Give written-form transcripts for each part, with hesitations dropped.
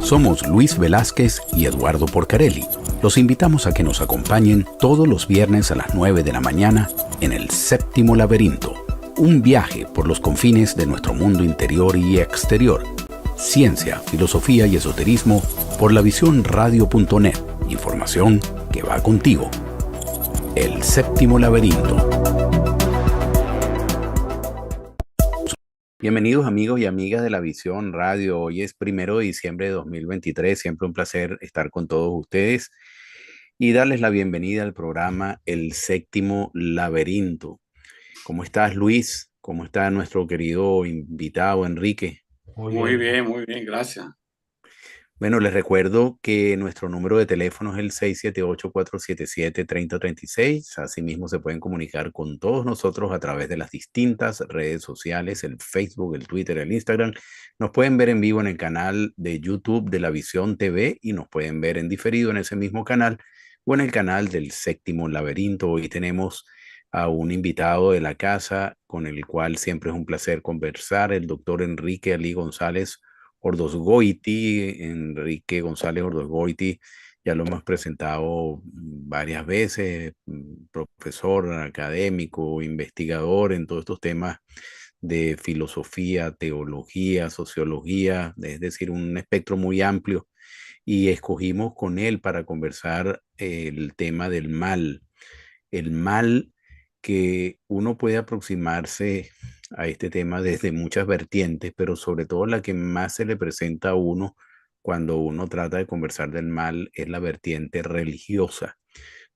Somos Luis Velázquez y Eduardo Porcarelli. Los invitamos a que nos acompañen todos los viernes a las 9 de la mañana en El Séptimo Laberinto. Un viaje por los confines de nuestro mundo interior y exterior. Ciencia, filosofía y esoterismo por lavisiónradio.net. Información que va contigo. El Séptimo Laberinto. Bienvenidos amigos y amigas de La Visión Radio. Hoy es 1 de diciembre de 2023. Siempre un placer estar con todos ustedes y darles la bienvenida al programa El Séptimo Laberinto. ¿Cómo estás, Luis? ¿Cómo está nuestro querido invitado, Enrique? Muy bien, gracias. Bueno, les recuerdo que nuestro número de teléfono es el 678-477-3036. Asimismo, se pueden comunicar con todos nosotros a través de las distintas redes sociales, el Facebook, el Twitter, el Instagram. Nos pueden ver en vivo en el canal de YouTube de La Visión TV y nos pueden ver en diferido en ese mismo canal o en el canal del Séptimo Laberinto. Hoy tenemos a un invitado de la casa con el cual siempre es un placer conversar, el doctor Enrique Ali González Ordosgoiti. Enrique González Ordosgoiti, ya lo hemos presentado varias veces, profesor académico, investigador en todos estos temas de filosofía, teología, sociología, es decir, un espectro muy amplio, y escogimos con él para conversar el tema del mal. El mal, que uno puede aproximarse a este tema desde muchas vertientes, pero sobre todo la que más se le presenta a uno cuando uno trata de conversar del mal es la vertiente religiosa.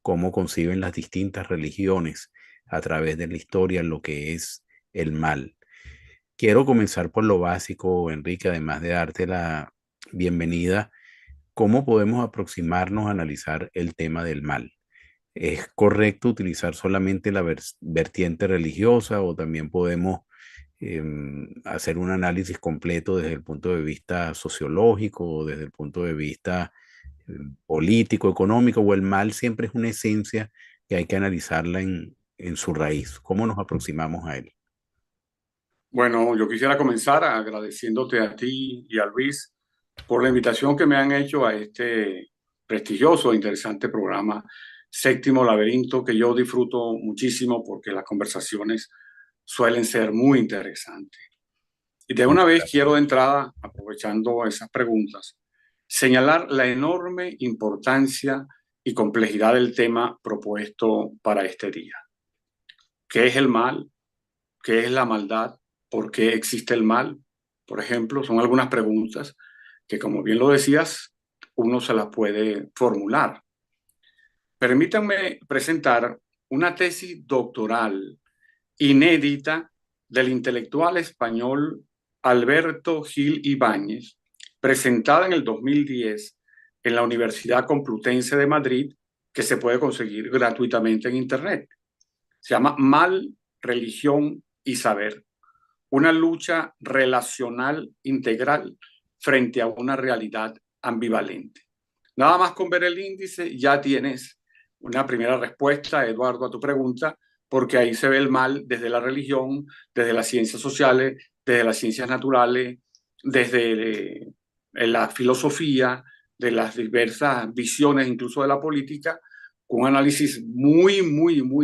Cómo conciben las distintas religiones a través de la historia lo que es el mal. Quiero comenzar por lo básico, Enrique, además de darte la bienvenida. ¿Cómo podemos aproximarnos a analizar el tema del mal? ¿Es correcto utilizar solamente la vertiente religiosa o también podemos hacer un análisis completo desde el punto de vista sociológico o desde el punto de vista político, económico, o el mal siempre es una esencia que hay que analizarla en su raíz? ¿Cómo nos aproximamos a él? Bueno, yo quisiera comenzar agradeciéndote a ti y a Luis por la invitación que me han hecho a este prestigioso e interesante programa Séptimo Laberinto, que yo disfruto muchísimo porque las conversaciones suelen ser muy interesantes. Y de una Muchas vez quiero gracias. de entrada, aprovechando esas preguntas, señalar la enorme importancia y complejidad del tema propuesto para este día. ¿Qué es el mal? ¿Qué es la maldad? ¿Por qué existe el mal? Por ejemplo, son algunas preguntas que, como bien lo decías, uno se las puede formular. Permítanme presentar una tesis doctoral inédita del intelectual español Alberto Gil Ibáñez, presentada en el 2010 en la Universidad Complutense de Madrid, que se puede conseguir gratuitamente en Internet. Se llama Mal, Religión y Saber, una lucha relacional integral frente a una realidad ambivalente. Nada más con ver el índice ya tienes una primera respuesta, Eduardo, a tu pregunta, porque ahí se ve el mal desde la religión, desde las ciencias sociales, desde las ciencias naturales, desde la filosofía, de las diversas visiones incluso de la política, con un análisis muy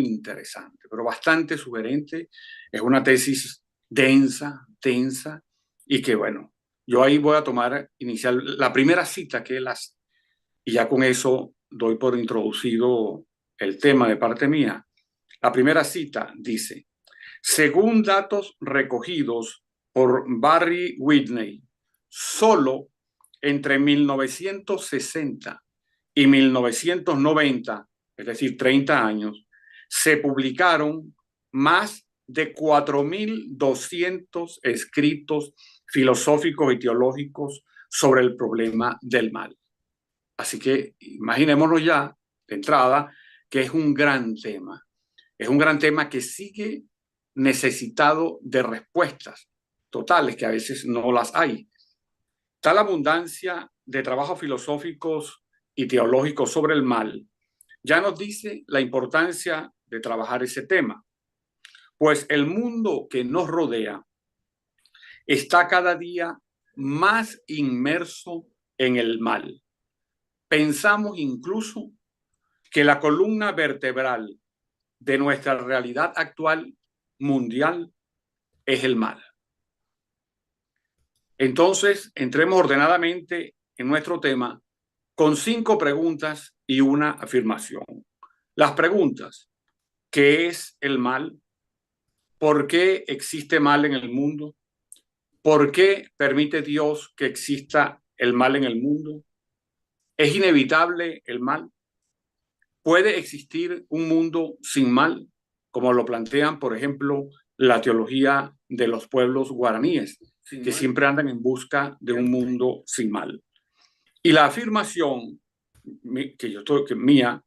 interesante, pero bastante sugerente. Es una tesis densa, tensa, y que bueno, yo ahí voy a tomar inicial la primera cita que él hace, y ya con eso doy por introducido el tema de parte mía. La primera cita dice: según datos recogidos por Barry Whitney, solo entre 1960 y 1990, es decir, 30 años, se publicaron más de 4.200 escritos filosóficos y teológicos sobre el problema del mal. Así que imaginémonos ya, de entrada, que es un gran tema. Es un gran tema que sigue necesitado de respuestas totales, que a veces no las hay. Tal abundancia de trabajos filosóficos y teológicos sobre el mal ya nos dice la importancia de trabajar ese tema, pues el mundo que nos rodea está cada día más inmerso en el mal. Pensamos incluso que la columna vertebral de nuestra realidad actual mundial es el mal. Entonces, entremos ordenadamente en nuestro tema con 5 preguntas y una afirmación. Las preguntas: ¿qué es el mal? ¿Por qué existe mal en el mundo? ¿Por qué permite Dios que exista el mal en el mundo? ¿Es inevitable el mal? ¿Puede existir un mundo sin mal, como lo plantean, por ejemplo, la teología de los pueblos guaraníes, que siempre andan en busca de un mundo sin mal? Y la afirmación mía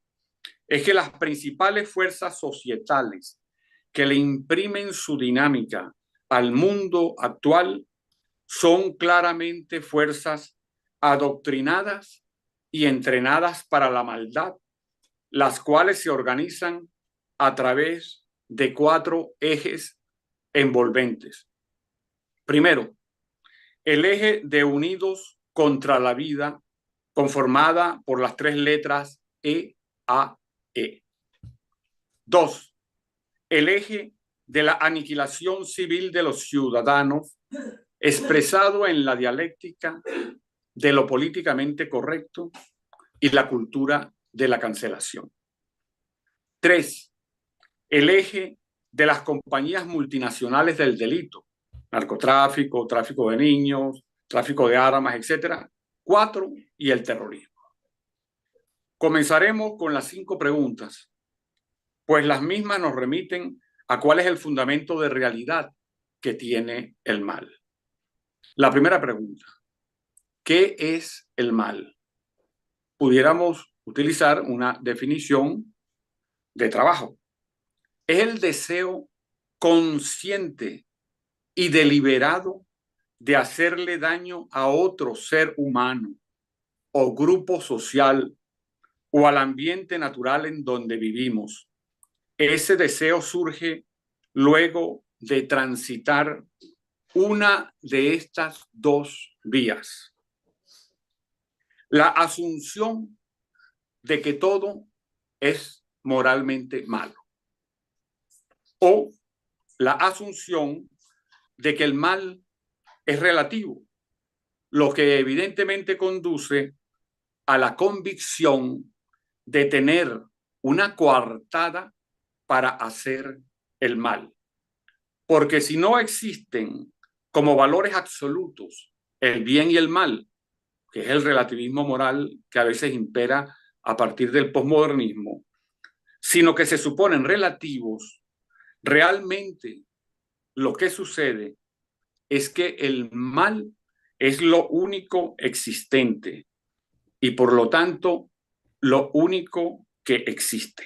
es que las principales fuerzas societales que le imprimen su dinámica al mundo actual son claramente fuerzas adoctrinadas y entrenadas para la maldad, las cuales se organizan a través de 4 ejes envolventes. Primero, el eje de Unidos contra la Vida, conformada por las 3 letras E-A-E. 2, el eje de la aniquilación civil de los ciudadanos, expresado en la dialéctica de lo políticamente correcto y la cultura de la cancelación. 3, el eje de las compañías multinacionales del delito, narcotráfico, tráfico de niños, tráfico de armas, etc. 4, y el terrorismo. Comenzaremos con las 5 preguntas, pues las mismas nos remiten a cuál es el fundamento de realidad que tiene el mal. La primera pregunta: ¿qué es el mal? Pudiéramos utilizar una definición de trabajo. Es el deseo consciente y deliberado de hacerle daño a otro ser humano o grupo social o al ambiente natural en donde vivimos. Ese deseo surge luego de transitar una de estas 2 vías: la asunción de que todo es moralmente malo, o la asunción de que el mal es relativo, lo que evidentemente conduce a la convicción de tener una coartada para hacer el mal. Porque si no existen como valores absolutos el bien y el mal, que es el relativismo moral que a veces impera a partir del posmodernismo, sino que se suponen relativos, realmente lo que sucede es que el mal es lo único existente y por lo tanto lo único que existe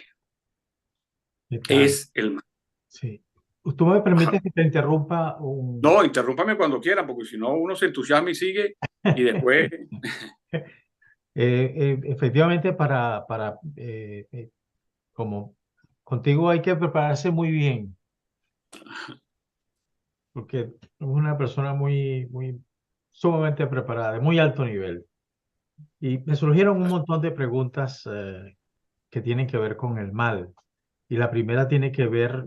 es el mal. Sí. ¿Tú me permites Ajá. que te interrumpa No, interrúmpame cuando quiera, porque si no uno se entusiasma y sigue y después... efectivamente, como contigo hay que prepararse muy bien, porque es una persona sumamente preparada, de muy alto nivel. Y me surgieron un montón de preguntas que tienen que ver con el mal. Y la primera tiene que ver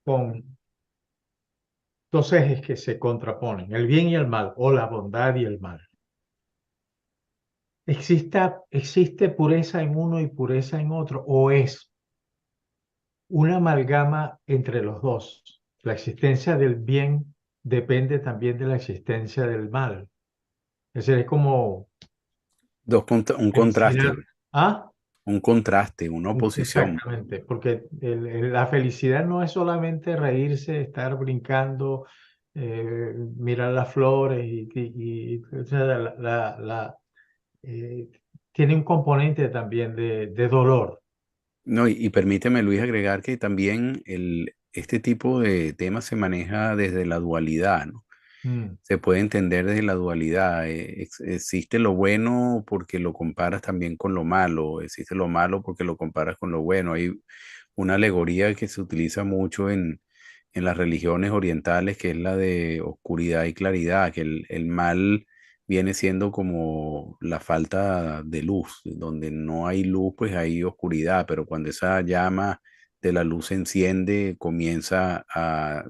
con 2 ejes que se contraponen, el bien y el mal, o la bondad y el mal. ¿Existe pureza en uno y pureza en otro? ¿O es una amalgama entre los dos? La existencia del bien depende también de la existencia del mal. Es decir, es como Un contraste, felicidad. ¿Ah? un contraste, una oposición. Exactamente, porque la felicidad no es solamente reírse, estar brincando, mirar las flores o sea, eh, tiene un componente también de dolor. No, y permíteme, Luis, agregar que también este tipo de temas se maneja desde la dualidad, ¿no? Mm, Se puede entender desde la dualidad. Existe lo bueno porque lo comparas también con lo malo, existe lo malo porque lo comparas con lo bueno. Hay una alegoría que se utiliza mucho en las religiones orientales, que es la de oscuridad y claridad, que el mal viene siendo como la falta de luz. Donde no hay luz, pues hay oscuridad, pero cuando esa llama de la luz se enciende, comienza a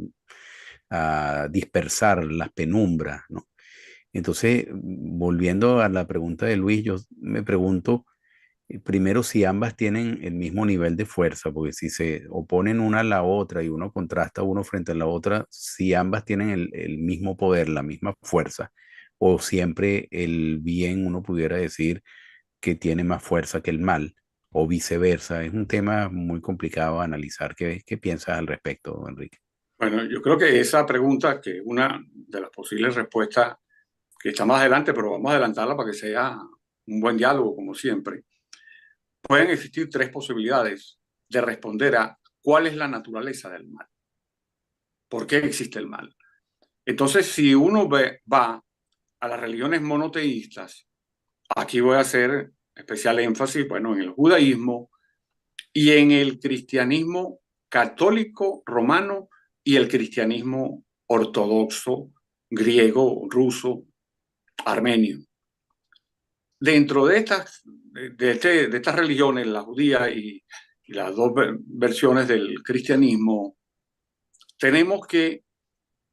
dispersar las penumbras, ¿no? Entonces, volviendo a la pregunta de Luis, yo me pregunto primero si ambas tienen el mismo nivel de fuerza, porque si se oponen una a la otra y uno contrasta uno frente a la otra, si ambas tienen el mismo poder, la misma fuerza, o siempre el bien uno pudiera decir que tiene más fuerza que el mal, o viceversa. Es un tema muy complicado a analizar. ¿Qué piensas al respecto, Enrique? Bueno, yo creo que esa pregunta, que es una de las posibles respuestas que está más adelante, pero vamos a adelantarla para que sea un buen diálogo, como siempre. Pueden existir tres posibilidades de responder a cuál es la naturaleza del mal. ¿Por qué existe el mal? Entonces, si uno va a las religiones monoteístas, aquí voy a hacer especial énfasis, bueno, en el judaísmo y en el cristianismo católico romano y el cristianismo ortodoxo, griego, ruso, armenio. Dentro de estas religiones, la judía y las dos versiones del cristianismo, tenemos que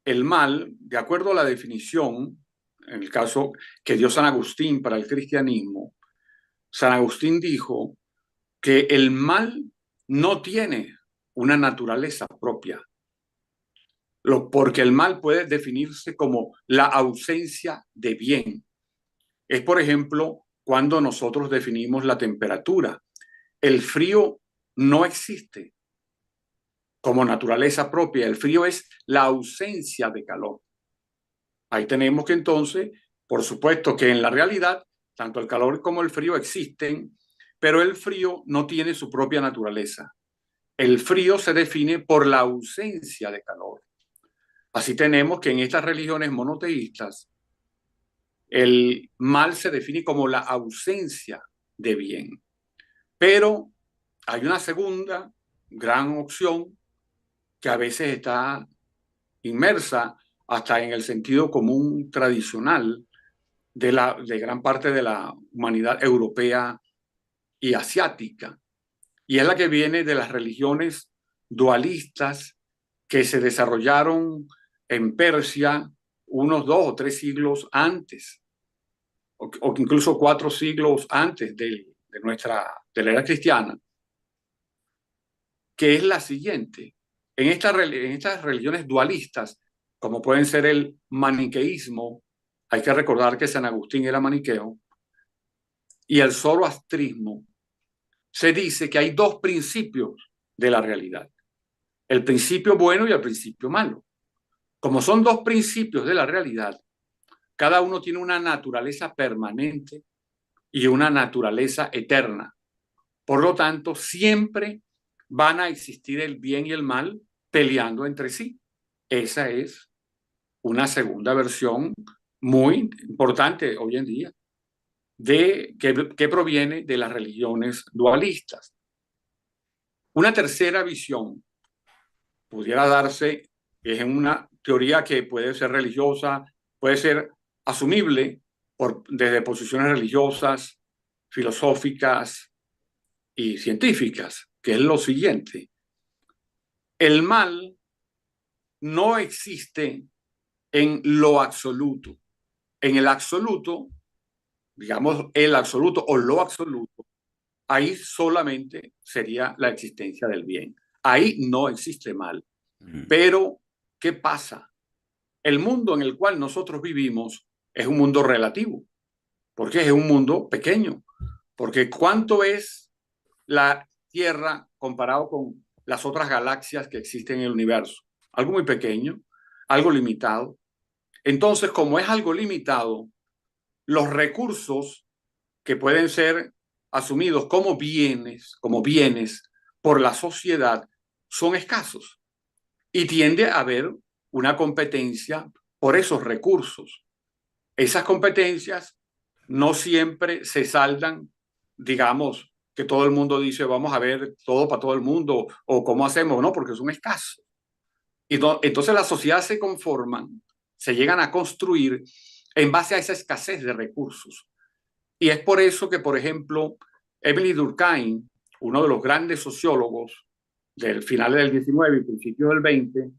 el mal, de acuerdo a la definición, en el caso que dio San Agustín para el cristianismo, San Agustín dijo que el mal no tiene una naturaleza propia, porque el mal puede definirse como la ausencia de bien. Es, por ejemplo, cuando nosotros definimos la temperatura. El frío no existe como naturaleza propia. El frío es la ausencia de calor. Ahí tenemos que entonces, por supuesto que en la realidad, tanto el calor como el frío existen, pero el frío no tiene su propia naturaleza. El frío se define por la ausencia de calor. Así tenemos que en estas religiones monoteístas, el mal se define como la ausencia de bien. Pero hay una segunda gran opción que a veces está inmersa hasta en el sentido común tradicional de gran parte de la humanidad europea y asiática. Y es la que viene de las religiones dualistas que se desarrollaron en Persia unos 2 o 3 siglos antes, o incluso 4 siglos antes de la era cristiana, que es la siguiente. En estas religiones dualistas, como pueden ser el maniqueísmo, hay que recordar que San Agustín era maniqueo, y el zoroastrismo, se dice que hay dos principios de la realidad: el principio bueno y el principio malo. Como son dos principios de la realidad, cada uno tiene una naturaleza permanente y una naturaleza eterna. Por lo tanto, siempre van a existir el bien y el mal peleando entre sí. Esa es una segunda versión muy importante hoy en día que proviene de las religiones dualistas. Una tercera visión pudiera darse, es en una teoría que puede ser religiosa, puede ser asumible desde posiciones religiosas, filosóficas y científicas, que es lo siguiente: el mal no existe en lo absoluto. En el absoluto, digamos el absoluto o lo absoluto, ahí solamente sería la existencia del bien. Ahí no existe mal. Pero, ¿qué pasa? El mundo en el cual nosotros vivimos es un mundo relativo, porque es un mundo pequeño. Porque ¿cuánto es la Tierra comparado con las otras galaxias que existen en el universo? Algo muy pequeño, algo limitado. Entonces, como es algo limitado, los recursos que pueden ser asumidos como bienes por la sociedad son escasos y tiende a haber una competencia por esos recursos. Esas competencias no siempre se saldan, digamos, que todo el mundo dice vamos a ver todo para todo el mundo o cómo hacemos, no, porque son escasos. Entonces las sociedades se conforman, se llegan a construir en base a esa escasez de recursos. Y es por eso que, por ejemplo, Emily Durkheim, uno de los grandes sociólogos del final del 19 y principio del 20,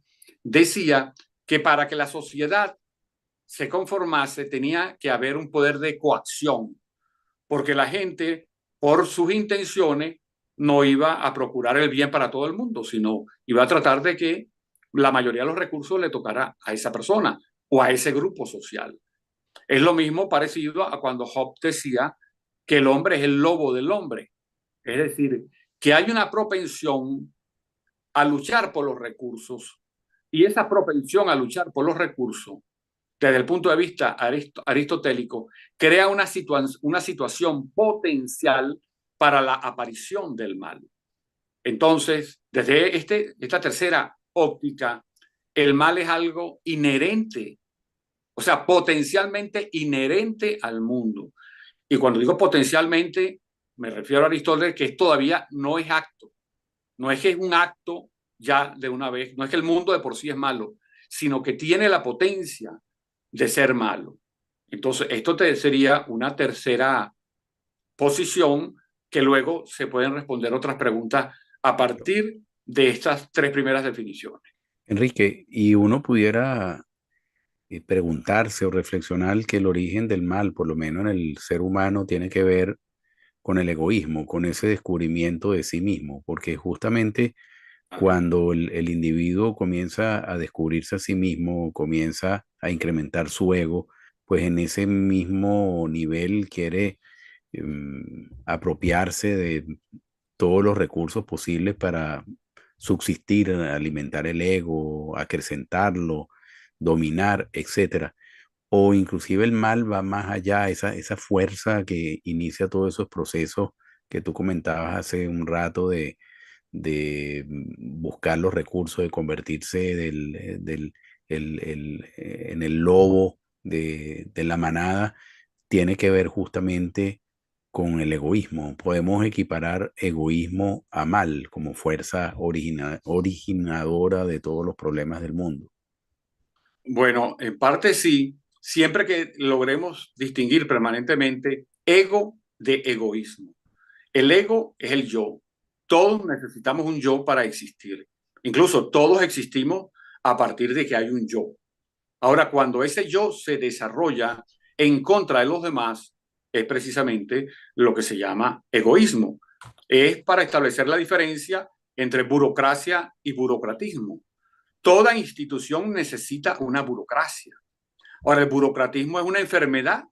decía que para que la sociedad se conformase tenía que haber un poder de coacción, porque la gente, por sus intenciones, no iba a procurar el bien para todo el mundo, sino iba a tratar de que la mayoría de los recursos le tocara a esa persona o a ese grupo social. Es lo mismo parecido a cuando Hobbes decía que el hombre es el lobo del hombre. Es decir, que hay una propensión a luchar por los recursos, y esa propensión a luchar por los recursos, desde el punto de vista aristotélico, crea una situación potencial para la aparición del mal. Entonces, desde esta tercera óptica, el mal es algo inherente, o sea, potencialmente inherente al mundo. Y cuando digo potencialmente, me refiero a Aristóteles, que todavía no es acto. No es que es un acto ya de una vez, no es que el mundo de por sí es malo, sino que tiene la potencia de ser malo. Entonces, esto sería una tercera posición que luego se pueden responder otras preguntas a partir de estas tres primeras definiciones. Enrique, y uno pudiera preguntarse o reflexionar que el origen del mal, por lo menos en el ser humano, tiene que ver con el egoísmo, con ese descubrimiento de sí mismo, porque justamente cuando el individuo comienza a descubrirse a sí mismo, comienza a incrementar su ego, pues en ese mismo nivel quiere apropiarse de todos los recursos posibles para subsistir, alimentar el ego, acrecentarlo, dominar, etcétera. O inclusive el mal va más allá, esa fuerza que inicia todos esos procesos que tú comentabas hace un rato de buscar los recursos, de convertirse en el lobo de la manada, tiene que ver justamente con el egoísmo. Podemos equiparar egoísmo a mal como fuerza originadora de todos los problemas del mundo. Bueno, en parte sí, siempre que logremos distinguir permanentemente ego de egoísmo. El ego es el yo. Todos necesitamos un yo para existir. Incluso todos existimos a partir de que hay un yo. Ahora, cuando ese yo se desarrolla en contra de los demás, es precisamente lo que se llama egoísmo. Es para establecer la diferencia entre burocracia y burocratismo. Toda institución necesita una burocracia. Ahora, el burocratismo es una enfermedad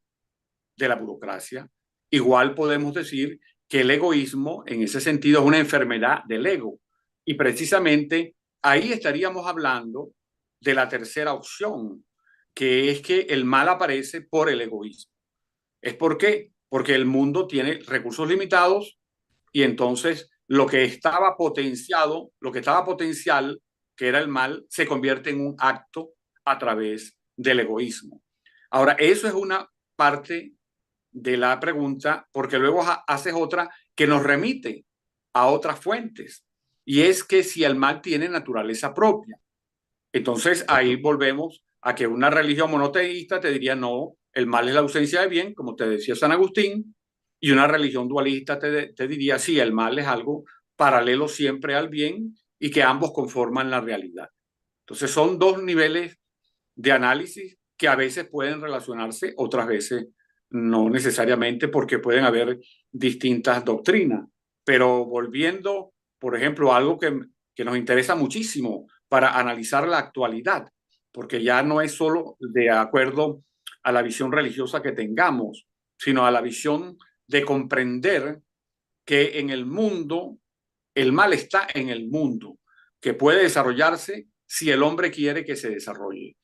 de la burocracia. Igual podemos decir que el egoísmo, en ese sentido, es una enfermedad del ego. Y precisamente ahí estaríamos hablando de la tercera opción, que es que el mal aparece por el egoísmo. ¿Es por qué? Porque el mundo tiene recursos limitados y entonces lo que estaba potenciado, lo que estaba potencial, que era el mal, se convierte en un acto a través del egoísmo. Ahora, eso es una parte de la pregunta, porque luego haces otra que nos remite a otras fuentes, y es que si el mal tiene naturaleza propia. Entonces ahí volvemos a que una religión monoteísta te diría no, el mal es la ausencia de bien, como te decía San Agustín, y una religión dualista te diría sí, el mal es algo paralelo siempre al bien y que ambos conforman la realidad. Entonces son dos niveles de análisis que a veces pueden relacionarse, otras veces no necesariamente porque pueden haber distintas doctrinas. Pero volviendo, por ejemplo, a algo que nos interesa muchísimo para analizar la actualidad, porque ya no es solo de acuerdo a la visión religiosa que tengamos, sino a la visión de comprender que en el mundo, el mal está en el mundo, que puede desarrollarse si el hombre quiere que se desarrolle.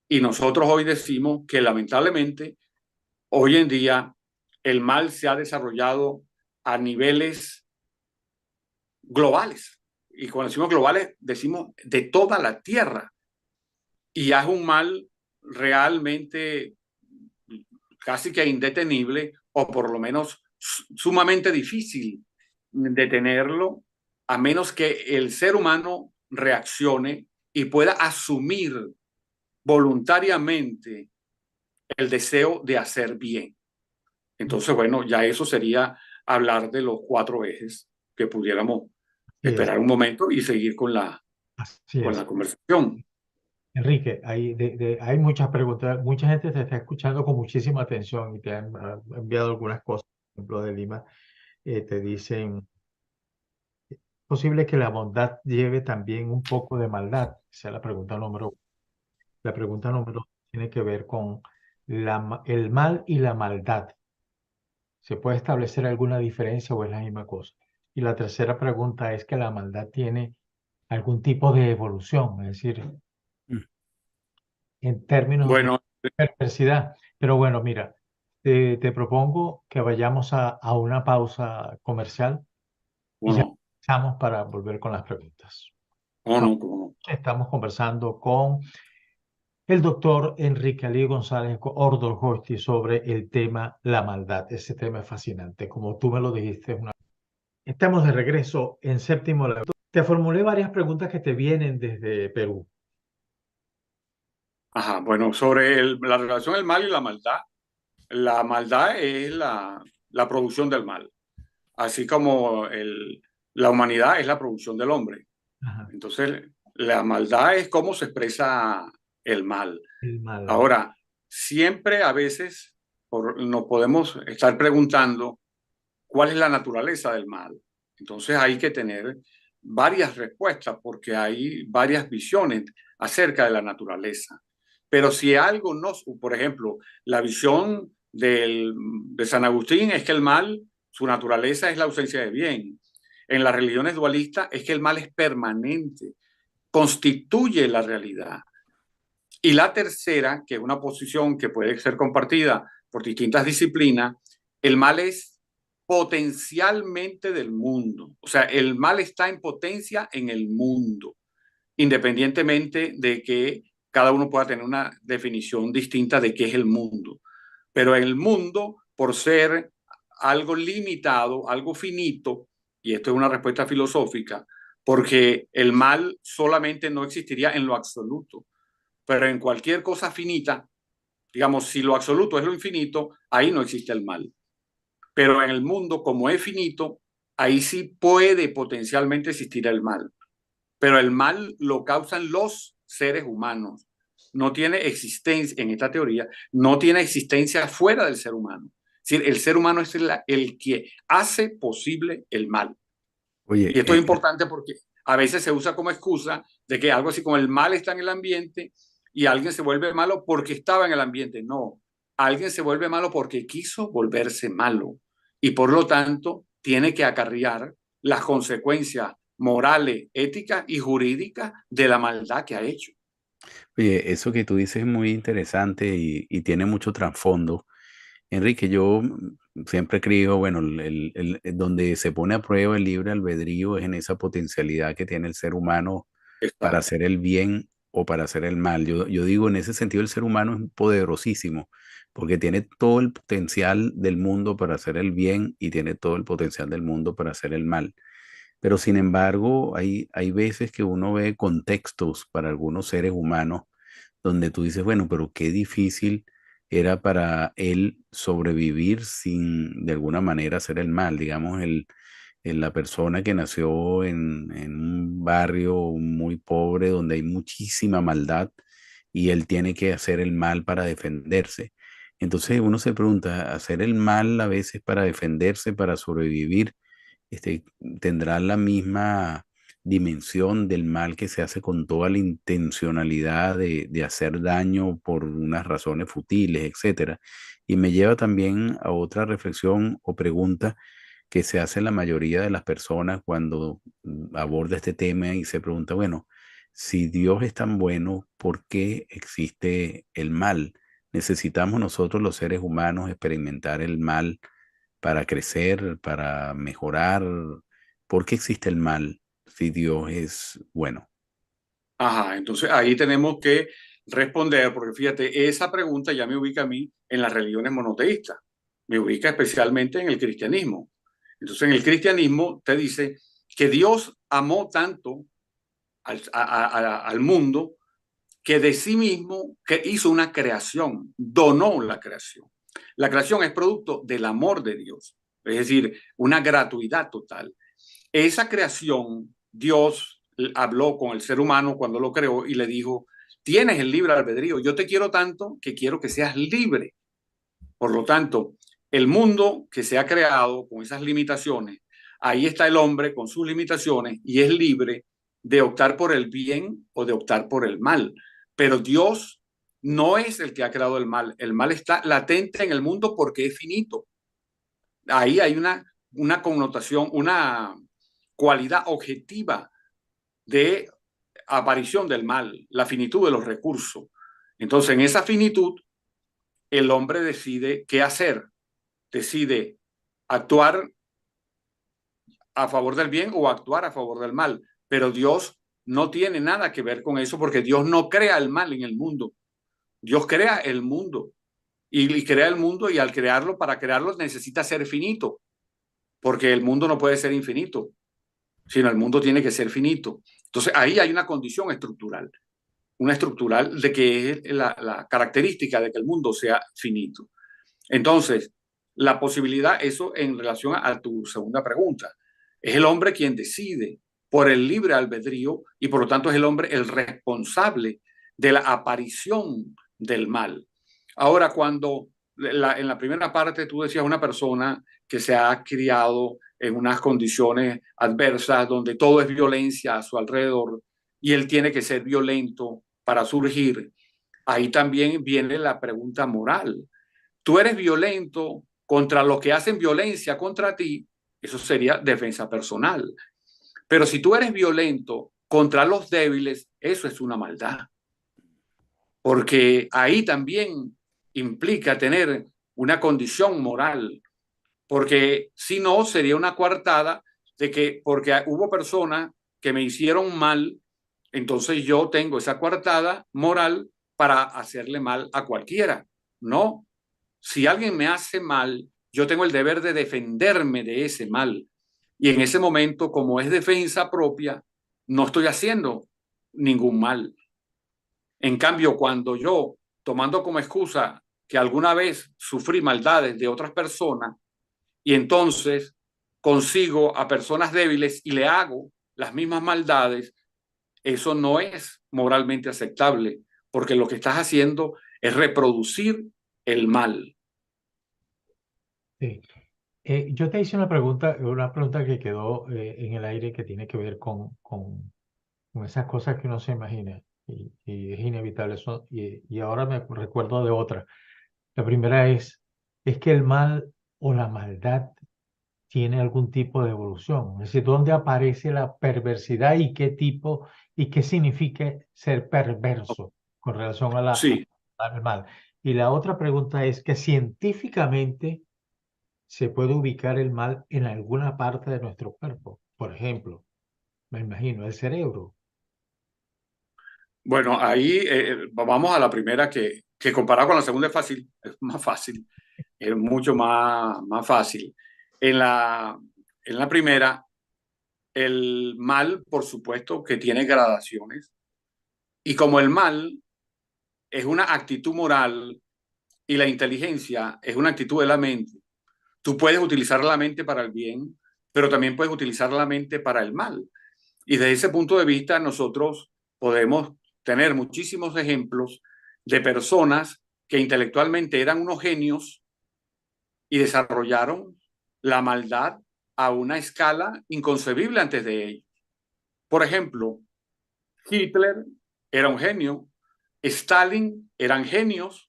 Y nosotros hoy decimos que lamentablemente, hoy en día, el mal se ha desarrollado a niveles globales. Y cuando decimos globales, decimos de toda la tierra. Y es un mal realmente casi que indetenible, o por lo menos sumamente difícil detenerlo, a menos que el ser humano reaccione y pueda asumir voluntariamente el deseo de hacer bien. Entonces, bueno, ya eso sería hablar de los 4 ejes que pudiéramos Así es, esperar un momento y seguir con la así es. conversación. Enrique, hay muchas preguntas, mucha gente te está escuchando con muchísima atención y te han enviado algunas cosas, por ejemplo, de Lima, te dicen, posible que la bondad lleve también un poco de maldad. Esa es la pregunta número uno. La pregunta número dos tiene que ver con el mal y la maldad. ¿Se puede establecer alguna diferencia o es la misma cosa? Y la tercera pregunta es que la maldad tiene algún tipo de evolución, es decir, Mm. en términos de Bueno, perversidad. Pero bueno, mira, te propongo que vayamos a una pausa comercial y ya bueno, estamos para volver con las preguntas. cómo no, cómo no. Estamos conversando con el doctor Enrique Ali González Ordolhosti sobre el tema la maldad. Ese tema es fascinante. Como tú me lo dijiste, estamos de regreso en Séptimo Elemento. Te formulé varias preguntas que te vienen desde Perú. Ajá, bueno, sobre la relación del mal y la maldad es la producción del mal, así como la humanidad es la producción del hombre. Ajá, Entonces, la maldad es cómo se expresa el mal. el mal. Ahora, siempre a veces nos podemos estar preguntando cuál es la naturaleza del mal. Entonces hay que tener varias respuestas porque hay varias visiones acerca de la naturaleza. Pero si algo nos, por ejemplo, la visión de San Agustín es que el mal, su naturaleza es la ausencia de bien. En las religiones dualistas es que el mal es permanente, constituye la realidad. Y la tercera, que es una posición que puede ser compartida por distintas disciplinas, el mal es potencialmente del mundo. O sea, el mal está en potencia en el mundo, independientemente de que cada uno pueda tener una definición distinta de qué es el mundo. Pero en el mundo, por ser algo limitado, algo finito, y esto es una respuesta filosófica, porque el mal solamente no existiría en lo absoluto, pero en cualquier cosa finita, digamos, si lo absoluto es lo infinito, ahí no existe el mal. Pero en el mundo, como es finito, ahí sí puede potencialmente existir el mal. Pero el mal lo causan los seres humanos. No tiene existencia, en esta teoría, no tiene existencia fuera del ser humano. Es decir, el ser humano es el que hace posible el mal. Oye, Y esto es importante porque a veces se usa como excusa de que algo así como el mal está en el ambiente y alguien se vuelve malo porque estaba en el ambiente. No, alguien se vuelve malo porque quiso volverse malo y por lo tanto tiene que acarrear las consecuencias morales, éticas y jurídicas de la maldad que ha hecho. oye, eso que tú dices es muy interesante y tiene mucho trasfondo. Enrique, yo siempre creo, bueno, donde se pone a prueba el libre albedrío es en esa potencialidad que tiene el ser humano para Exacto. hacer el bien o para hacer el mal. Yo digo, en ese sentido, el ser humano es poderosísimo porque tiene todo el potencial del mundo para hacer el bien y tiene todo el potencial del mundo para hacer el mal. Pero sin embargo, hay veces que uno ve contextos para algunos seres humanos donde tú dices, bueno, pero qué difícil era para él sobrevivir sin de alguna manera hacer el mal. Digamos, la persona que nació en un barrio muy pobre donde hay muchísima maldad y él tiene que hacer el mal para defenderse. Entonces uno se pregunta, ¿hacer el mal a veces para defenderse, para sobrevivir, este, tendrá la misma dimensión del mal que se hace con toda la intencionalidad de hacer daño por unas razones futiles, etcétera? Y me lleva también a otra reflexión o pregunta que se hace la mayoría de las personas cuando aborda este tema y se pregunta, bueno, si Dios es tan bueno, ¿por qué existe el mal? ¿Necesitamos nosotros los seres humanos experimentar el mal para crecer, para mejorar? ¿Por qué existe el mal si Dios es bueno? Ajá, entonces ahí tenemos que responder, porque fíjate, esa pregunta ya me ubica a mí en las religiones monoteístas, me ubica especialmente en el cristianismo. Entonces en el cristianismo te dice que Dios amó tanto al mundo, que de sí mismo que hizo una creación, donó la creación. La creación es producto del amor de Dios, es decir, una gratuidad total. Esa creación, Dios habló con el ser humano cuando lo creó y le dijo, tienes el libre albedrío, yo te quiero tanto que quiero que seas libre. Por lo tanto, el mundo que se ha creado con esas limitaciones, ahí está el hombre con sus limitaciones y es libre de optar por el bien o de optar por el mal. Pero Dios no es el que ha creado el mal. El mal está latente en el mundo porque es finito. Ahí hay una connotación, una cualidad objetiva de aparición del mal, la finitud de los recursos. Entonces, en esa finitud, el hombre decide qué hacer, decide actuar a favor del bien o actuar a favor del mal. Pero Dios no tiene nada que ver con eso porque Dios no crea el mal en el mundo. Dios crea el mundo y crea el mundo y al crearlo, para crearlo necesita ser finito, porque el mundo no puede ser infinito, sino el mundo tiene que ser finito. Entonces ahí hay una condición estructural, una estructural de que es la característica de que el mundo sea finito. Entonces, la posibilidad, eso en relación a tu segunda pregunta, es el hombre quien decide por el libre albedrío y por lo tanto es el hombre el responsable de la aparición del mal. Ahora, cuando en la primera parte tú decías una persona que se ha criado en unas condiciones adversas donde todo es violencia a su alrededor y él tiene que ser violento para surgir, ahí también viene la pregunta moral. Tú eres violento contra los que hacen violencia contra ti, eso sería defensa personal. Pero si tú eres violento contra los débiles, eso es una maldad. Porque ahí también implica tener una condición moral. Porque si no, sería una coartada de que porque hubo personas que me hicieron mal, entonces yo tengo esa coartada moral para hacerle mal a cualquiera. No, si alguien me hace mal, yo tengo el deber de defenderme de ese mal. Y en ese momento, como es defensa propia, no estoy haciendo ningún mal. En cambio, cuando yo, tomando como excusa que alguna vez sufrí maldades de otras personas, y entonces consigo a personas débiles y le hago las mismas maldades, eso no es moralmente aceptable, porque lo que estás haciendo es reproducir el mal. Sí. Yo te hice una pregunta que quedó en el aire que tiene que ver con esas cosas que uno se imagina y es inevitable eso. Y ahora me recuerdo de otra. La primera es que el mal o la maldad tiene algún tipo de evolución. Es decir, ¿dónde aparece la perversidad y qué tipo y qué significa ser perverso con relación Sí, al mal? Y la otra pregunta es que científicamente se puede ubicar el mal en alguna parte de nuestro cuerpo. Por ejemplo, me imagino, el cerebro. bueno, ahí vamos a la primera que comparado con la segunda es fácil, es más fácil, es mucho más fácil. En la primera, el mal, por supuesto, que tiene gradaciones. Y como el mal es una actitud moral y la inteligencia es una actitud de la mente, tú puedes utilizar la mente para el bien, pero también puedes utilizar la mente para el mal. Y desde ese punto de vista, nosotros podemos tener muchísimos ejemplos de personas que intelectualmente eran unos genios y desarrollaron la maldad a una escala inconcebible antes de ellos. Por ejemplo, Hitler era un genio, Stalin eran genios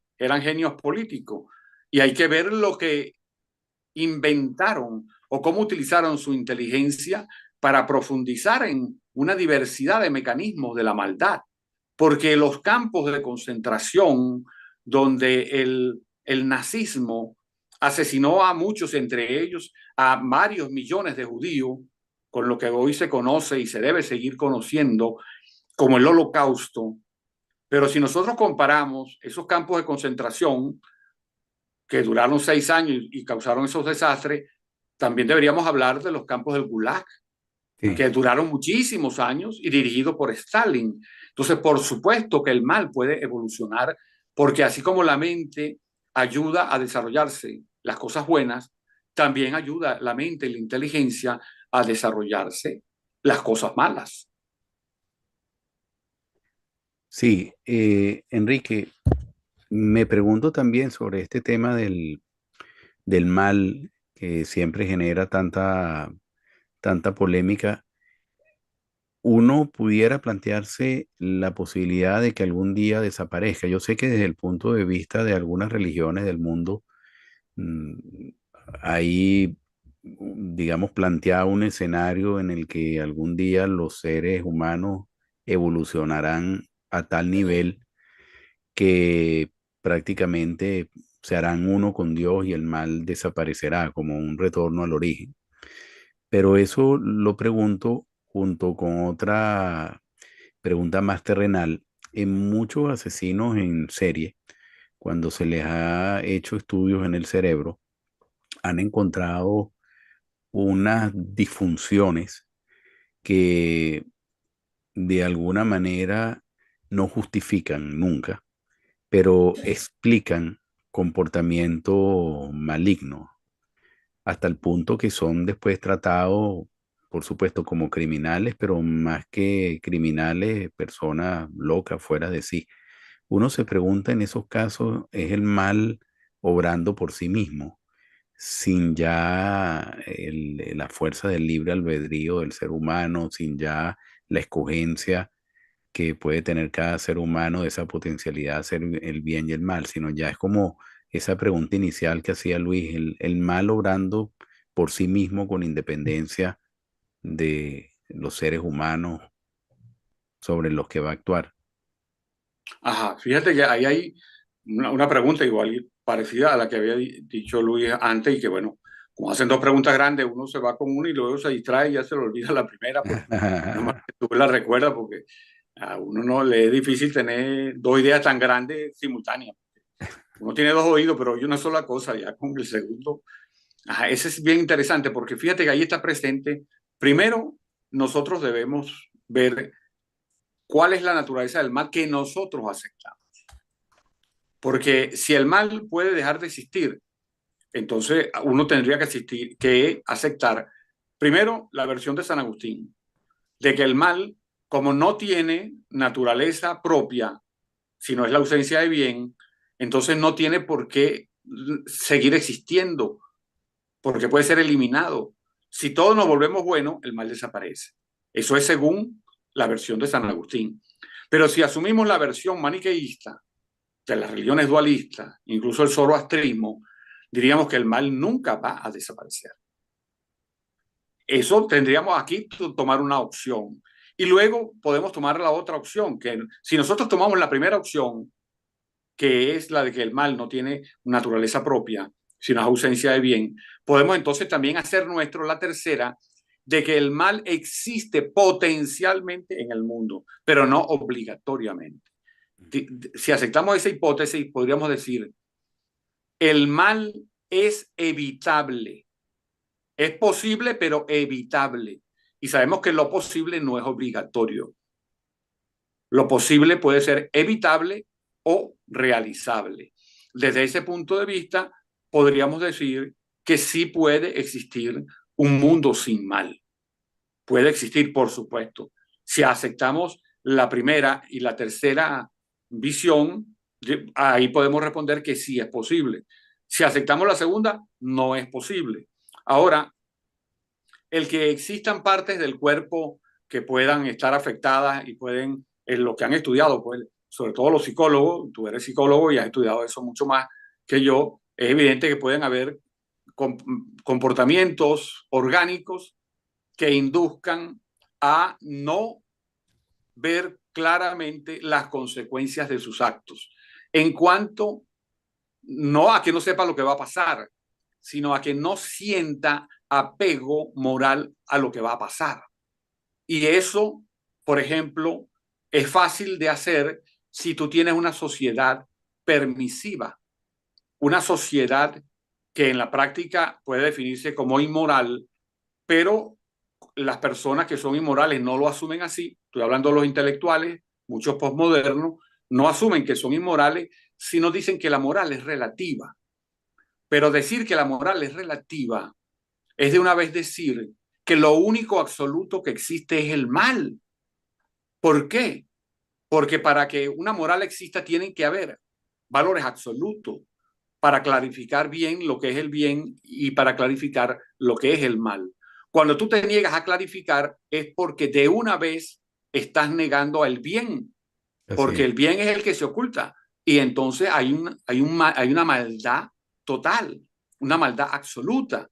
políticos. Y hay que ver lo que inventaron o cómo utilizaron su inteligencia para profundizar en una diversidad de mecanismos de la maldad. Porque los campos de concentración donde el nazismo asesinó a muchos, entre ellos a varios millones de judíos, con lo que hoy se conoce y se debe seguir conociendo como el Holocausto. Pero si nosotros comparamos esos campos de concentración que duraron 6 años y causaron esos desastres, también deberíamos hablar de los campos del Gulag, Sí. que duraron muchísimos años y dirigido por Stalin. Entonces, por supuesto que el mal puede evolucionar, porque así como la mente ayuda a desarrollarse las cosas buenas, también ayuda la mente y la inteligencia a desarrollarse las cosas malas. Sí, Enrique, me pregunto también sobre este tema del mal que siempre genera tanta polémica. Uno pudiera plantearse la posibilidad de que algún día desaparezca. Yo sé que desde el punto de vista de algunas religiones del mundo, mm, ahí, digamos, plantea un escenario en el que algún día los seres humanos evolucionarán a tal nivel que prácticamente se harán uno con Dios y el mal desaparecerá como un retorno al origen. Pero eso lo pregunto junto con otra pregunta más terrenal. En muchos asesinos en serie, cuando se les ha hecho estudios en el cerebro, han encontrado unas disfunciones que de alguna manera no justifican nunca, pero explican comportamiento maligno, hasta el punto que son después tratados, por supuesto, como criminales, pero más que criminales, personas locas, fuera de sí. Uno se pregunta en esos casos, ¿es el mal obrando por sí mismo, sin ya la fuerza del libre albedrío del ser humano, sin ya la escogencia que puede tener cada ser humano de esa potencialidad de hacer el bien y el mal, sino ya es como esa pregunta inicial que hacía Luis, el mal obrando por sí mismo con independencia de los seres humanos sobre los que va a actuar? Ajá, fíjate que ahí hay una pregunta igual parecida a la que había dicho Luis antes y que bueno, como hacen dos preguntas grandes, uno se va con una y luego se distrae y ya se le olvida la primera, pues no más que tú la recuerdas porque a uno no le es difícil tener dos ideas tan grandes simultáneas. Uno tiene dos oídos, pero oye una sola cosa, ya con el segundo. Ajá, ese es bien interesante porque fíjate que ahí está presente. Primero, nosotros debemos ver cuál es la naturaleza del mal que nosotros aceptamos. Porque si el mal puede dejar de existir, entonces uno tendría que aceptar primero la versión de San Agustín, de que el mal, como no tiene naturaleza propia, sino es la ausencia de bien, entonces no tiene por qué seguir existiendo, porque puede ser eliminado. Si todos nos volvemos buenos, el mal desaparece. Eso es según la versión de San Agustín. Pero si asumimos la versión maniqueísta de las religiones dualistas, incluso el zoroastrismo, diríamos que el mal nunca va a desaparecer. Eso tendríamos aquí que tomar una opción. Y luego podemos tomar la otra opción, que si nosotros tomamos la primera opción, que es la de que el mal no tiene naturaleza propia, sino es ausencia de bien, podemos entonces también hacer nuestro la tercera, de que el mal existe potencialmente en el mundo, pero no obligatoriamente. Si aceptamos esa hipótesis, podríamos decir, el mal es evitable. Es posible, pero evitable. Y sabemos que lo posible no es obligatorio. Lo posible puede ser evitable o realizable. Desde ese punto de vista, podríamos decir que sí puede existir un mundo sin mal. Puede existir, por supuesto. Si aceptamos la primera y la tercera visión, ahí podemos responder que sí es posible. Si aceptamos la segunda, no es posible. Ahora, el que existan partes del cuerpo que puedan estar afectadas y pueden, en lo que han estudiado, pues, sobre todo los psicólogos, tú eres psicólogo y has estudiado eso mucho más que yo, es evidente que pueden haber comportamientos orgánicos que induzcan a no ver claramente las consecuencias de sus actos. En cuanto, no a que no sepa lo que va a pasar, sino a que no sienta apego moral a lo que va a pasar. Y eso, por ejemplo, es fácil de hacer si tú tienes una sociedad permisiva, una sociedad que en la práctica puede definirse como inmoral, pero las personas que son inmorales no lo asumen así. Estoy hablando de los intelectuales, muchos posmodernos, no asumen que son inmorales, sino dicen que la moral es relativa. Pero decir que la moral es relativa es de una vez decir que lo único absoluto que existe es el mal. ¿Por qué? Porque para que una moral exista tienen que haber valores absolutos para clarificar bien lo que es el bien y para clarificar lo que es el mal. Cuando tú te niegas a clarificar es porque de una vez estás negando el bien, porque el bien es el que se oculta y entonces hay una maldad total, una maldad absoluta,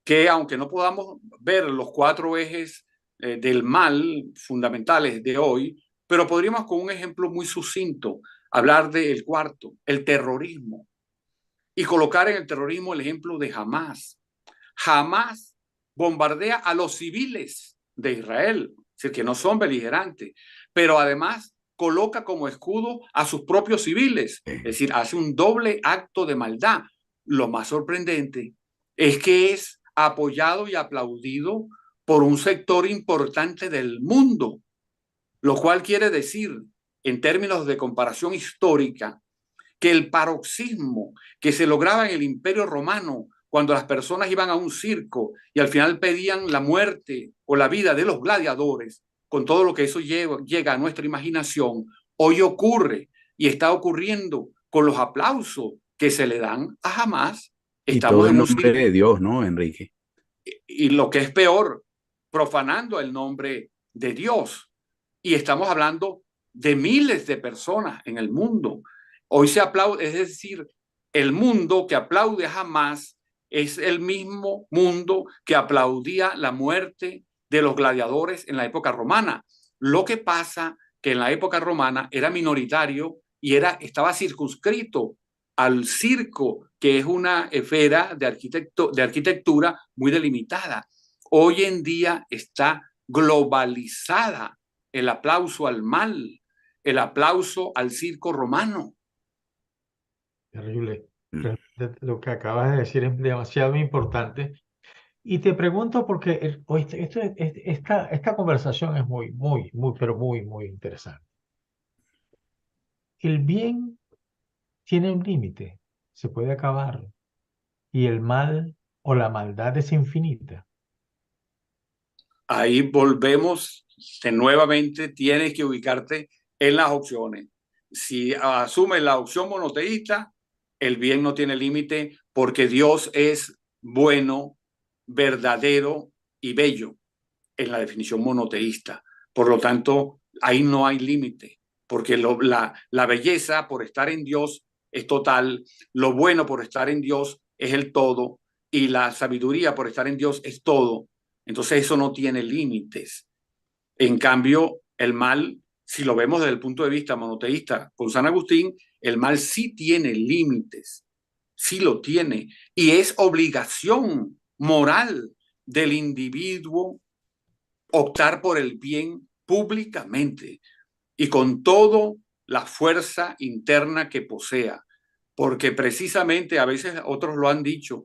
que aunque no podamos ver los cuatro ejes del mal fundamentales de hoy, pero podríamos con un ejemplo muy sucinto hablar del cuarto, el terrorismo, y colocar en el terrorismo el ejemplo de Hamás. Hamás bombardea a los civiles de Israel, es decir, que no son beligerantes, pero además coloca como escudo a sus propios civiles, es decir, hace un doble acto de maldad. Lo más sorprendente es que es apoyado y aplaudido por un sector importante del mundo, lo cual quiere decir, en términos de comparación histórica, que el paroxismo que se lograba en el Imperio Romano cuando las personas iban a un circo y al final pedían la muerte o la vida de los gladiadores, con todo lo que eso llega a nuestra imaginación, hoy ocurre y está ocurriendo con los aplausos que se le dan a Hamás. Y todo Estamos en en un nombre circo de Dios, ¿no, Enrique? y lo que es peor, profanando el nombre de Dios. Y estamos hablando de miles de personas en el mundo. Hoy se aplaude, es decir, el mundo que aplaude a Hamás es el mismo mundo que aplaudía la muerte de los gladiadores en la época romana. Lo que pasa que en la época romana era minoritario y estaba circunscrito al circo, que es una esfera de arquitectura muy delimitada. Hoy en día está globalizada el aplauso al mal, el aplauso al circo romano. Terrible. Realmente lo que acabas de decir es demasiado importante. Y te pregunto porque esta conversación es pero muy interesante. El bien tiene un límite, se puede acabar, y el mal o la maldad es infinita. Ahí volvemos, que nuevamente tienes que ubicarte en las opciones. Si asumes la opción monoteísta, el bien no tiene límite porque Dios es bueno, verdadero y bello en la definición monoteísta. Por lo tanto, ahí no hay límite, porque la belleza por estar en Dios es total, lo bueno por estar en Dios es el todo, y la sabiduría por estar en Dios es todo. Entonces eso no tiene límites. En cambio, el mal, si lo vemos desde el punto de vista monoteísta con San Agustín, el mal sí tiene límites, sí lo tiene, y es obligación moral del individuo optar por el bien públicamente y con toda la fuerza interna que posea, porque precisamente a veces otros lo han dicho,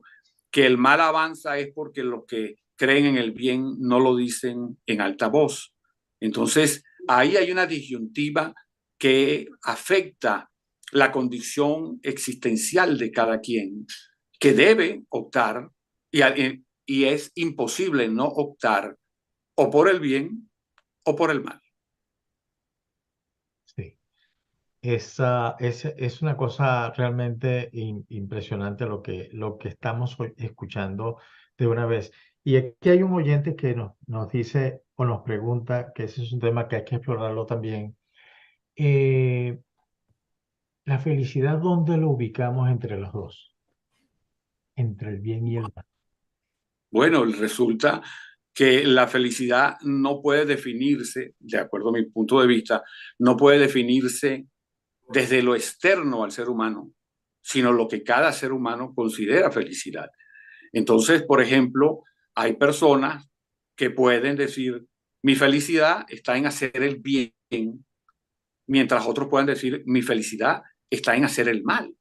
que el mal avanza es porque los que creen en el bien no lo dicen en alta voz. Entonces, ahí hay una disyuntiva que afecta la condición existencial de cada quien, que debe optar y es imposible no optar o por el bien o por el mal. Sí. Es una cosa realmente impresionante lo que estamos hoy escuchando de una vez. Y aquí hay un oyente que nos dice o nos pregunta, que ese es un tema que hay que explorarlo también. eh, la felicidad, ¿dónde lo ubicamos entre los dos? Entre el bien y el mal. Bueno, resulta que la felicidad no puede definirse, de acuerdo a mi punto de vista, no puede definirse desde lo externo al ser humano, sino lo que cada ser humano considera felicidad. Entonces, por ejemplo, hay personas que pueden decir, mi felicidad está en hacer el bien, mientras otros pueden decir, mi felicidad está en hacer el mal,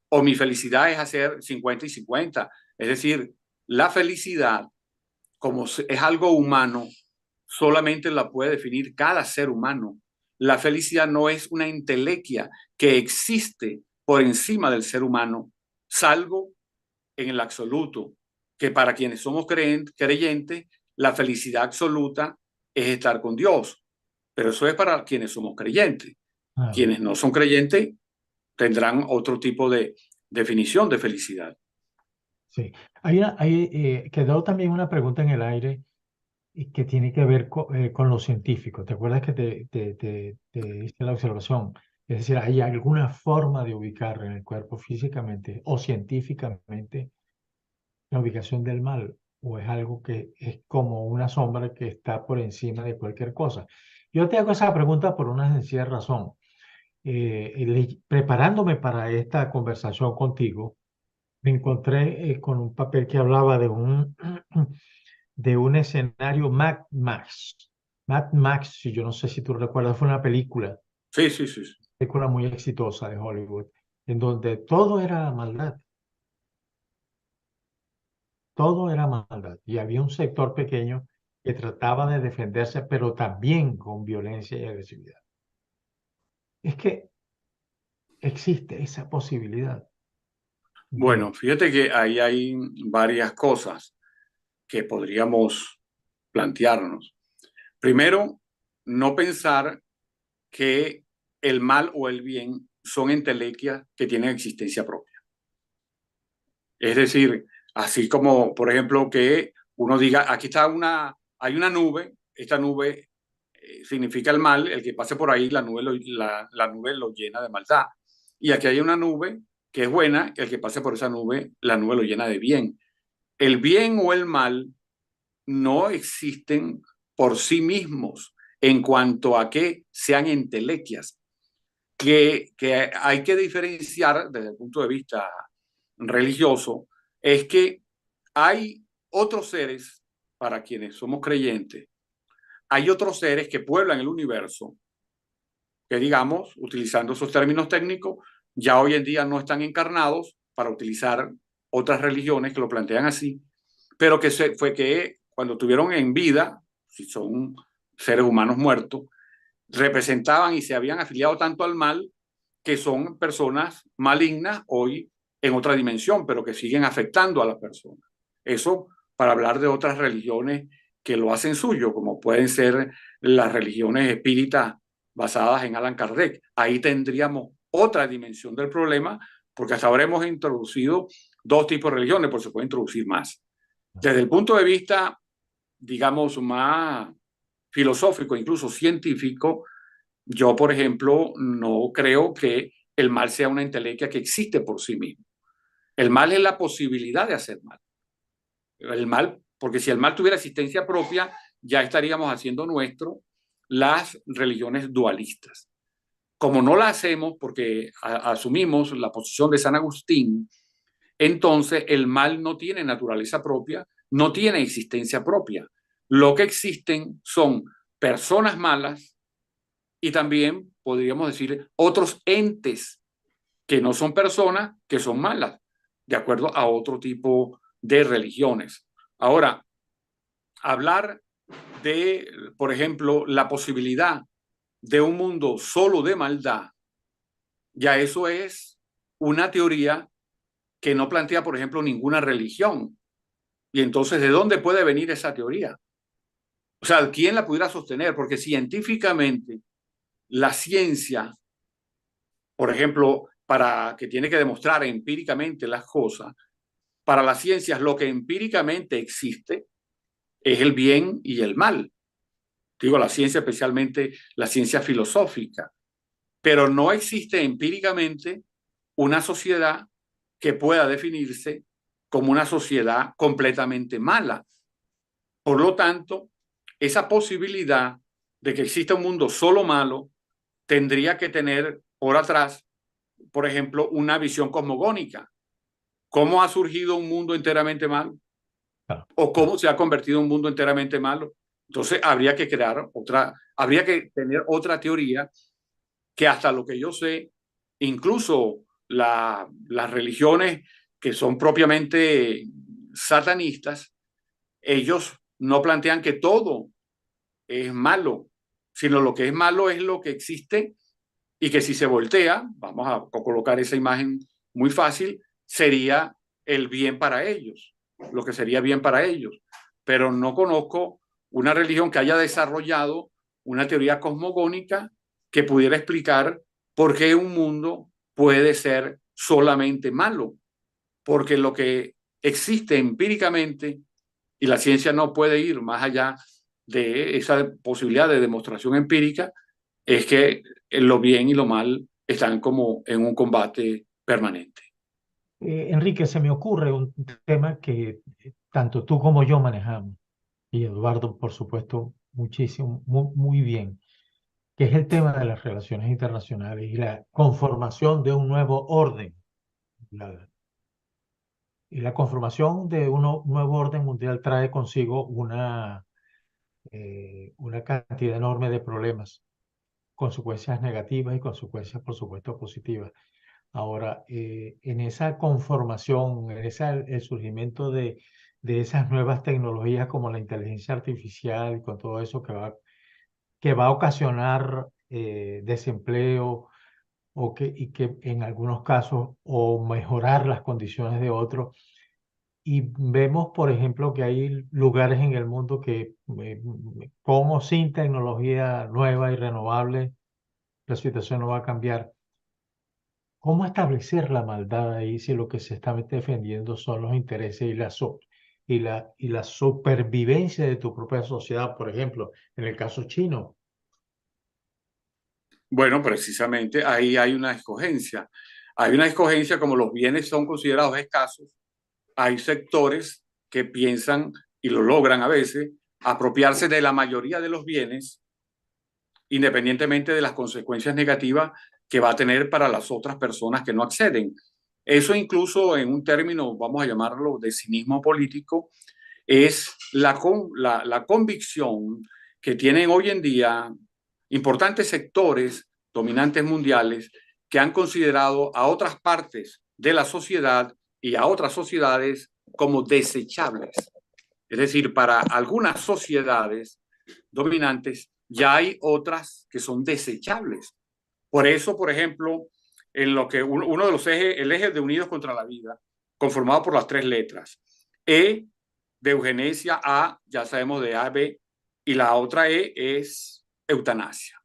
o mi felicidad es hacer 50 y 50. Es decir, la felicidad como es algo humano, solamente la puede definir cada ser humano. La felicidad no es una entelequia que existe por encima del ser humano, salvo en el absoluto, que para quienes somos creyentes, la felicidad absoluta es estar con Dios. Pero eso es para quienes somos creyentes. Quienes no son creyentes tendrán otro tipo de definición de felicidad. Sí. Quedó también una pregunta en el aire y que tiene que ver con lo científico. ¿Te acuerdas que te hice la observación? Es decir, ¿hay alguna forma de ubicar en el cuerpo físicamente o científicamente la ubicación del mal? ¿O es algo que es como una sombra que está por encima de cualquier cosa? Yo te hago esa pregunta por una sencilla razón. Preparándome para esta conversación contigo, me encontré con un papel que hablaba de un escenario Mad Max. Mad Max, si yo no sé si tú recuerdas, fue una Sí, sí, sí. película muy exitosa de Hollywood, en donde todo era maldad, todo era maldad. Y había un sector pequeño que trataba de defenderse, pero también con violencia y agresividad. Es que existe esa posibilidad Bueno, de... fíjate que ahí hay varias cosas que podríamos plantearnos. Primero, no pensar que el mal o el bien son entelequias que tienen existencia propia. Es decir, así como, por ejemplo, que uno diga, aquí está hay una nube, esta nube significa el mal, el que pase por ahí, la nube lo llena de maldad. Y aquí hay una nube que es buena, el que pase por esa nube, la nube lo llena de bien. El bien o el mal no existen por sí mismos en cuanto a que sean entelequias, que hay que diferenciar desde el punto de vista religioso, es que hay otros seres, para quienes somos creyentes, hay otros seres que pueblan el universo, que digamos, utilizando esos términos técnicos, ya hoy en día no están encarnados para utilizar otras religiones que lo plantean así, pero que fue que cuando tuvieron en vida, si son seres humanos muertos, representaban y se habían afiliado tanto al mal que son personas malignas hoy en otra dimensión, pero que siguen afectando a las personas. Eso para hablar de otras religiones que lo hacen suyo, como pueden ser las religiones espíritas basadas en Allan Kardec. Ahí tendríamos otra dimensión del problema, porque hasta ahora hemos introducido dos tipos de religiones, pero se puede introducir más. Desde el punto de vista, digamos, más filosófico, incluso científico, yo, por ejemplo, no creo que el mal sea una entelequia que existe por sí mismo. El mal es la posibilidad de hacer mal. El mal, porque si el mal tuviera existencia propia, ya estaríamos haciendo nuestro las religiones dualistas. Como no la hacemos porque asumimos la posición de San Agustín, entonces el mal no tiene naturaleza propia, no tiene existencia propia. Lo que existen son personas malas y también podríamos decir otros entes que no son personas, que son malas, de acuerdo a otro tipo de religiones. Ahora, hablar de, por ejemplo, la posibilidad de un mundo solo de maldad, ya eso es una teoría que no plantea, por ejemplo, ninguna religión. Y entonces, ¿de dónde puede venir esa teoría? O sea, ¿quién la pudiera sostener? Porque científicamente la ciencia, por ejemplo, para que tiene que demostrar empíricamente las cosas, para las ciencias lo que empíricamente existe es el bien y el mal. Digo, la ciencia, especialmente la ciencia filosófica, pero no existe empíricamente una sociedad que pueda definirse como una sociedad completamente mala. Por lo tanto, esa posibilidad de que exista un mundo solo malo tendría que tener por atrás, por ejemplo, una visión cosmogónica. ¿Cómo ha surgido un mundo enteramente malo? Claro, ¿O cómo se ha convertido un mundo enteramente malo? Entonces habría que crear habría que tener otra teoría que hasta lo que yo sé, incluso las religiones que son propiamente satanistas, ellos no plantean que todo es malo, sino lo que es malo es lo que existe y que si se voltea, vamos a colocar esa imagen muy fácil, sería el bien para ellos, lo que sería bien para ellos. Pero no conozco una religión que haya desarrollado una teoría cosmogónica que pudiera explicar por qué un mundo puede ser solamente malo, porque lo que existe empíricamente, y la ciencia no puede ir más allá de esa posibilidad de demostración empírica, es que lo bien y lo mal están como en un combate permanente. Enrique, se me ocurre un tema que tanto tú como yo manejamos, y Eduardo, por supuesto, muchísimo, muy bien, que es el tema de las relaciones internacionales y la conformación de un nuevo orden. Y la conformación de un nuevo orden mundial trae consigo una cantidad enorme de problemas, consecuencias negativas y consecuencias, por supuesto, positivas. Ahora, en esa conformación, en el surgimiento de esas nuevas tecnologías como la inteligencia artificial y con todo eso que va a ocasionar desempleo y que en algunos casos o mejorar las condiciones de otros. Y vemos, por ejemplo, que hay lugares en el mundo que, como sin tecnología nueva y renovable, la situación no va a cambiar. ¿Cómo establecer la maldad ahí si lo que se está defendiendo son los intereses y la supervivencia de tu propia sociedad? Por ejemplo, en el caso chino. Bueno, precisamente ahí hay una escogencia. Hay una escogencia como los bienes son considerados escasos. Hay sectores que piensan y lo logran a veces apropiarse de la mayoría de los bienes, independientemente de las consecuencias negativas que va a tener para las otras personas que no acceden. Eso incluso en un término, vamos a llamarlo de cinismo político, es la convicción que tienen hoy en día importantes sectores dominantes mundiales que han considerado a otras partes de la sociedad y a otras sociedades como desechables. Es decir, para algunas sociedades dominantes ya hay otras que son desechables. Por eso, por ejemplo, en lo que uno de los ejes, el eje de Unidos contra la Vida, conformado por las 3 letras, E de eugenesia, A, ya sabemos de A, B, y la otra E es eutanasia.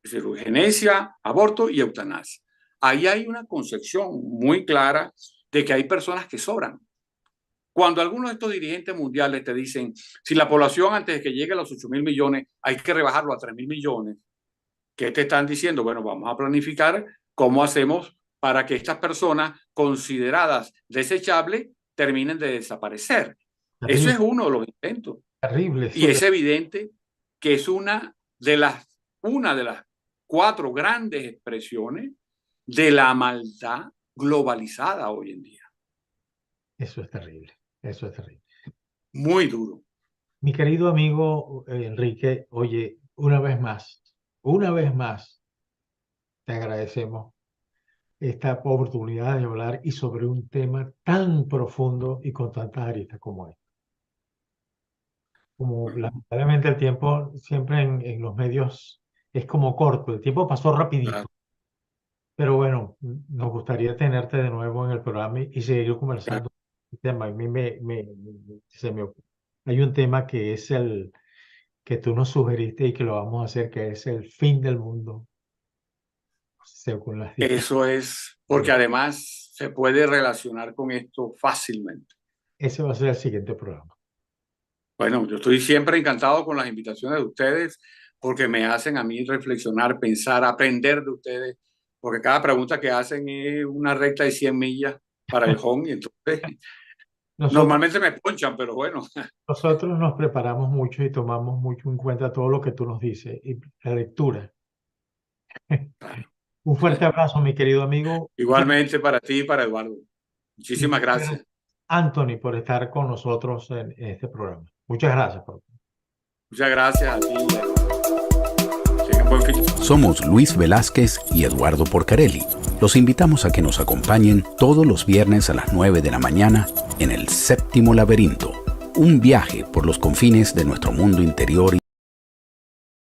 Es decir, eugenesia, aborto y eutanasia. Ahí hay una concepción muy clara de que hay personas que sobran. Cuando algunos de estos dirigentes mundiales te dicen, si la población antes de que llegue a los 8.000 millones hay que rebajarlo a 3.000 millones, ¿qué te están diciendo? Bueno, vamos a planificar cómo hacemos para que estas personas consideradas desechables terminen de desaparecer. Terrible. Eso es uno de los intentos. Terrible. Y es evidente que es una de las 4 grandes expresiones de la maldad globalizada hoy en día. Eso es terrible. Eso es terrible. Muy duro. Mi querido amigo Enrique, oye, una vez más, te agradecemos esta oportunidad de hablar y sobre un tema tan profundo y con tantas aristas como este. Como lamentablemente el tiempo siempre en los medios es como corto, el tiempo pasó rapidito. Claro. Pero bueno, nos gustaría tenerte de nuevo en el programa y seguir conversando. Tema. A mí hay un tema que es el que tú nos sugeriste y que lo vamos a hacer, que es el fin del mundo. Según las Eso es, porque además se puede relacionar con esto fácilmente. Ese va a ser el siguiente programa. Bueno, yo estoy siempre encantado con las invitaciones de ustedes porque me hacen a mí reflexionar, pensar, aprender de ustedes, porque cada pregunta que hacen es una recta de 100 millas para el home y entonces normalmente me ponchan, pero bueno. Nosotros nos preparamos mucho y tomamos mucho en cuenta todo lo que tú nos dices y la lectura. Un fuerte abrazo, mi querido amigo. Igualmente para ti y para Eduardo. Muchísimas gracias. Anthony, por estar con nosotros en este programa. Muchas gracias. Muchas gracias a ti. Somos Luis Velázquez y Eduardo Porcarelli. Los invitamos a que nos acompañen todos los viernes a las 9 de la mañana en El Séptimo Laberinto, un viaje por los confines de nuestro mundo interior